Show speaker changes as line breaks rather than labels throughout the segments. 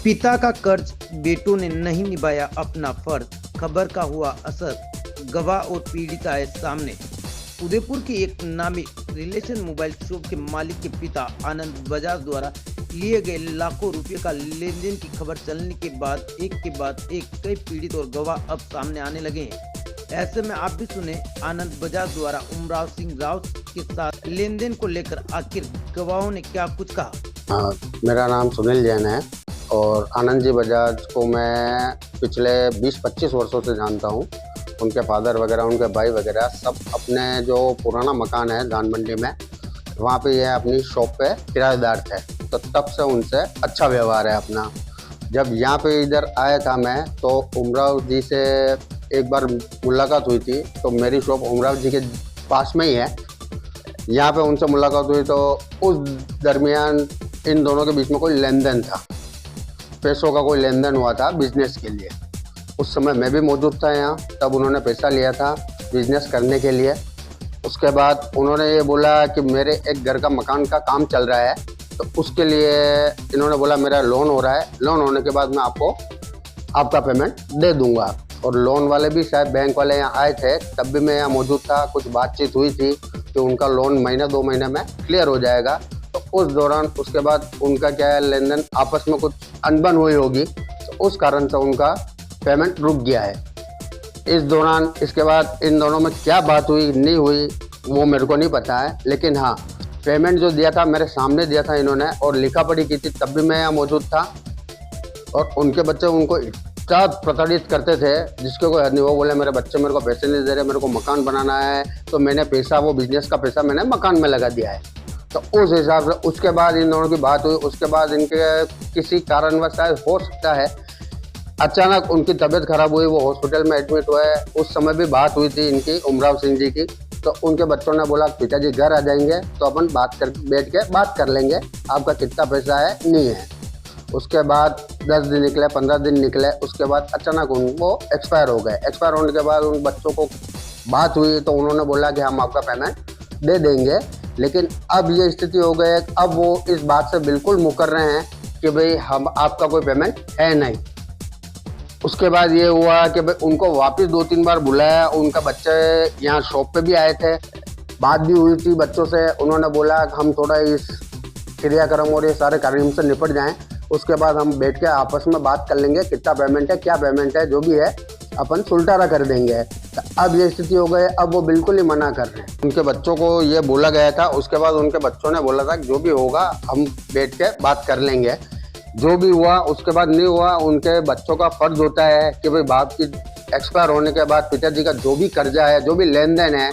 पिता का कर्ज, बेटों ने नहीं निभाया अपना फर्ज, खबर का हुआ असर, गवाह और पीड़िता है सामने। उदयपुर के एक नामी रिलेशन मोबाइल शॉप के मालिक के पिता आनंद बजाज द्वारा लिए गए लाखों रुपए का लेन देन की खबर चलने के बाद एक कई पीड़ित और गवाह अब सामने आने लगे हैं। ऐसे में आप भी सुने आनंद बजाज द्वारा उमराव सिंह राव के साथ लेन देन को लेकर आखिर गवाहों ने क्या कुछ कहा।
मेरा नाम सुनील जैन है और आनंद जी बजाज को मैं पिछले 20-25 वर्षों से जानता हूँ। उनके फादर वगैरह, उनके भाई वगैरह सब अपने जो पुराना मकान है धान मंडी में, वहाँ पे ये अपनी शॉप पे किराएदार थे, तो तब से उनसे अच्छा व्यवहार है अपना। जब यहाँ पे इधर आया था मैं, तो उमराव जी से एक बार मुलाकात हुई थी। तो मेरी शॉप उमराव जी के पास में ही है। यहाँ पे उनसे मुलाकात हुई तो उस दरमियान इन दोनों के बीच में कोई लेन देन था, पैसों का कोई लेन देन हुआ था बिजनेस के लिए। उस समय मैं भी मौजूद था यहाँ, तब उन्होंने पैसा लिया था बिजनेस करने के लिए। उसके बाद उन्होंने ये बोला कि मेरे एक घर का मकान का काम चल रहा है, तो उसके लिए इन्होंने बोला मेरा लोन हो रहा है, लोन होने के बाद मैं आपको आपका पेमेंट दे दूंगा। और लोन वाले भी शायद बैंक वाले यहाँ आए थे, तब भी मैं यहाँ मौजूद था। कुछ बातचीत हुई थी कि उनका लोन महीने 2 महीने में क्लियर हो जाएगा। तो उस दौरान उसके बाद उनका क्या है, लेन देन आपस में कुछ अनबन हुई होगी, तो उस कारण से उनका पेमेंट रुक गया है। इस दौरान इसके बाद इन दोनों में क्या बात हुई नहीं हुई वो मेरे को नहीं पता है, लेकिन हाँ, पेमेंट जो दिया था मेरे सामने दिया था इन्होंने और लिखा पढ़ी की थी, तब भी मैं यहाँ मौजूद था। और उनके बच्चे उनको इतना प्रताड़ित करते थे जिसके कोई हद नहीं। वो बोले मेरे बच्चे मेरे को पैसे नहीं दे रहे, मेरे को मकान बनाना है, तो मैंने पैसा, वो बिजनेस का पैसा मैंने मकान में लगा दिया है। तो उस हिसाब से उसके बाद इन दोनों की बात हुई। उसके बाद इनके किसी कारणवश शायद हो सकता है अचानक उनकी तबीयत खराब हुई, वो हॉस्पिटल में एडमिट हुए। उस समय भी बात हुई थी इनकी, उमराव सिंह जी की। तो उनके बच्चों ने बोला पिताजी घर आ जाएंगे तो अपन बैठ के बात कर लेंगे, आपका कितना पैसा है नहीं है। उसके बाद 10 दिन निकले, 15 दिन निकले, उसके बाद अचानक वो एक्सपायर हो गए। एक्सपायर होने के बाद उन बच्चों को बात हुई तो उन्होंने बोला कि हम आपका पेमेंट दे देंगे। लेकिन अब ये स्थिति हो गई है, अब वो इस बात से बिल्कुल मुकर रहे हैं कि भाई हम आपका कोई पेमेंट है नहीं। उसके बाद ये हुआ कि भाई उनको वापस 2-3 बार बुलाया। उनका बच्चे यहाँ शॉप पे भी आए थे, बात भी हुई थी बच्चों से। उन्होंने बोला हम थोड़ा इस क्रियाक्रम और ये सारे कार्यक्रम से निपट जाएं, उसके बाद हम बैठ के आपस में बात कर लेंगे, कितना पेमेंट है, क्या पेमेंट है, जो भी है अपन सुलटारा कर देंगे। तो अब ये स्थिति हो गई, अब वो बिल्कुल ही मना कर रहे हैं। उनके बच्चों को ये बोला गया था, उसके बाद उनके बच्चों ने बोला था कि जो भी होगा हम बैठ के बात कर लेंगे। जो भी हुआ उसके बाद नहीं हुआ। उनके बच्चों का फर्ज होता है कि भाई बाप की एक्सपायर होने के बाद पिताजी का जो भी कर्जा है, जो भी लेन देन है,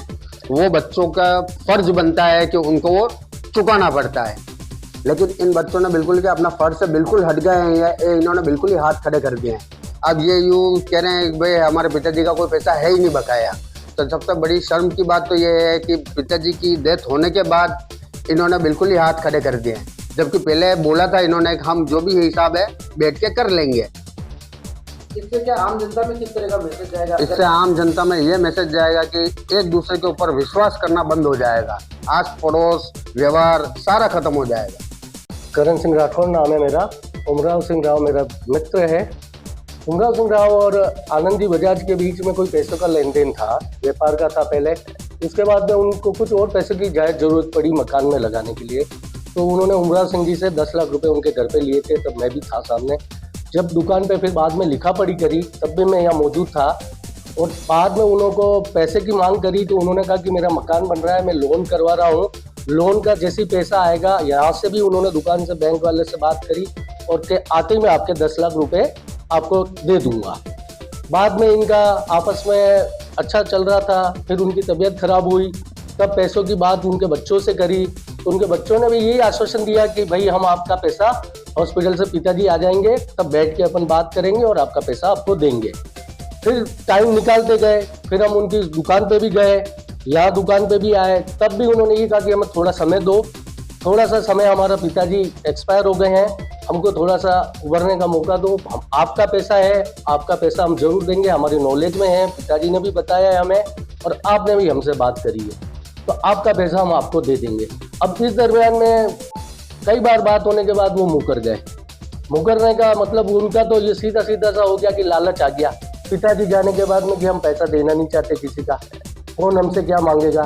वो बच्चों का फर्ज बनता है कि उनको वो चुकाना पड़ता है। लेकिन इन बच्चों ने बिल्कुल कि अपना फर्ज से बिल्कुल हट गए हैं, इन्होंने बिल्कुल ही हाथ खड़े कर दिए हैं। अब ये यूँ कह रहे हैं भाई हमारे पिताजी का कोई पैसा है ही नहीं बकाया। तो सबसे बड़ी शर्म की बात तो ये है कि पिताजी की डेथ होने के बाद इन्होंने बिल्कुल ही हाथ खड़े कर दिए हैं, जबकि पहले बोला था इन्होंने कि हम जो भी हिसाब है बैठ के कर लेंगे।
इससे क्या आम जनता में किस तरह का मैसेज जाएगा?
इससे आम जनता में ये मैसेज जाएगा कि एक दूसरे के ऊपर विश्वास करना बंद हो जाएगा, आस पड़ोस व्यवहार सारा खत्म हो जाएगा।
करण सिंह राठौर नाम है मेरा। उमराव सिंह राव मेरा मित्र है। उमराव सिंह राव और आनंद जी बजाज के बीच में कोई पैसों का लेन देन था, व्यापार का था पहले। उसके बाद में उनको कुछ और पैसों की जायज़ जरूरत पड़ी मकान में लगाने के लिए, तो उन्होंने उमराव सिंह जी से 10 लाख रुपए उनके घर पे लिए थे। तब मैं भी था सामने। जब दुकान पे फिर बाद में लिखा पढ़ी करी, तब भी मैं यहाँ मौजूद था। और बाद में उन्होंने को पैसे की मांग करी, तो उन्होंने कहा कि मेरा मकान बन रहा है, मैं लोन करवा रहा हूँ, लोन का जैसी पैसा आएगा, यहाँ से भी उन्होंने दुकान से बैंक वाले से बात करी और के आते ही मैं आपके 10 लाख रुपए आपको दे दूंगा। बाद में इनका आपस में अच्छा चल रहा था, फिर उनकी तबीयत खराब हुई, तब पैसों की बात उनके बच्चों से करी। तो उनके बच्चों ने भी यही आश्वासन दिया कि भाई हम आपका पैसा, हॉस्पिटल से पिताजी आ जाएंगे तब बैठ के अपन बात करेंगे और आपका पैसा आपको देंगे। फिर टाइम निकालते गए, फिर हम उनकी दुकान पे भी गए, यहाँ दुकान पे भी आए, तब भी उन्होंने ये कहा कि हमें थोड़ा समय दो, थोड़ा सा समय, हमारा पिताजी एक्सपायर हो गए हैं, हमको थोड़ा सा उभरने का मौका दो। हम आपका पैसा है, आपका पैसा हम जरूर देंगे, हमारी नॉलेज में है, पिताजी ने भी बताया है हमें और आपने भी हमसे बात करी है, तो आपका पैसा हम आपको दे देंगे। अब इस दरमियान में कई बार बात होने के बाद वो मुकर गए। मुकरने का मतलब उनका तो ये सीधा सीधा सा हो गया कि लालच आ गया पिताजी जाने के बाद में कि हम पैसा देना नहीं चाहते किसी का, कौन हमसे क्या मांगेगा।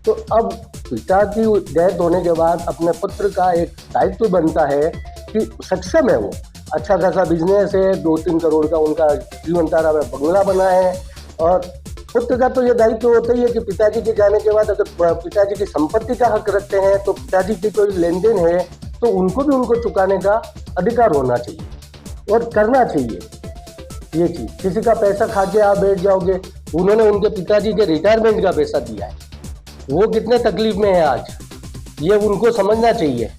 तो अब पिता की डेथ होने के बाद अपने पुत्र का एक दायित्व बनता है कि सक्षम है वो, अच्छा खासा बिजनेस है, 2-3 करोड़ का उनका जीवन तारा में बंगला बना है, और पुत्र का तो ये दायित्व होता ही है कि पिताजी के जाने के बाद अगर पिताजी की संपत्ति का हक रखते हैं तो पिताजी की कोई लेन देन है तो उनको भी उनको चुकाने का अधिकार होना चाहिए और करना चाहिए। ये चीज किसी का पैसा खा के आप बैठ जाओगे, उन्होंने उनके पिताजी के रिटायरमेंट का पैसा दिया है, वो कितने तकलीफ में है आज, ये उनको समझना चाहिए।